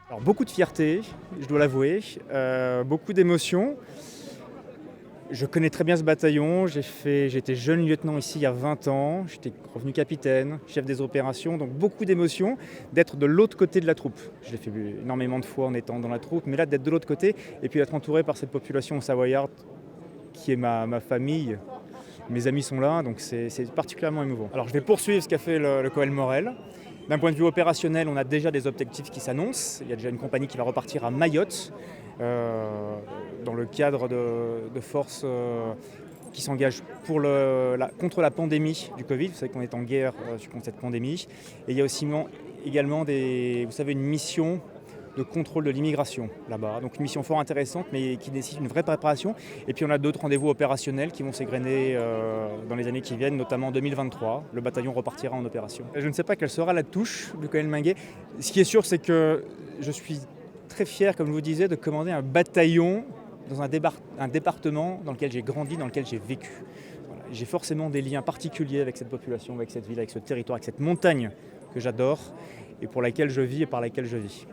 Alors beaucoup de fierté, je dois l'avouer, beaucoup d'émotions. Je connais très bien ce bataillon, j'étais jeune lieutenant ici il y a 20 ans, j'étais revenu capitaine, chef des opérations, donc beaucoup d'émotions d'être de l'autre côté de la troupe. Je l'ai fait énormément de fois en étant dans la troupe, mais là d'être de l'autre côté et puis d'être entouré par cette population savoyarde qui est ma famille. Mes amis sont là, donc c'est particulièrement émouvant. Alors je vais poursuivre ce qu'a fait le colonel Morel. D'un point de vue opérationnel, on a déjà des objectifs qui s'annoncent. Il y a déjà une compagnie qui va repartir à Mayotte dans le cadre de forces qui s'engagent contre la pandémie du Covid. Vous savez qu'on est en guerre contre cette pandémie. Et il y a aussi également une mission de contrôle de l'immigration là-bas. Donc une mission fort intéressante mais qui nécessite une vraie préparation. Et puis on a d'autres rendez-vous opérationnels qui vont s'égrener dans les années qui viennent, notamment en 2023. Le bataillon repartira en opération. Je ne sais pas quelle sera la touche du colonel Minguet. Ce qui est sûr, c'est que je suis très fier, comme je vous disais, de commander un bataillon dans un département dans lequel j'ai grandi, dans lequel j'ai vécu. Voilà. J'ai forcément des liens particuliers avec cette population, avec cette ville, avec ce territoire, avec cette montagne que j'adore et pour laquelle je vis et par laquelle je vis.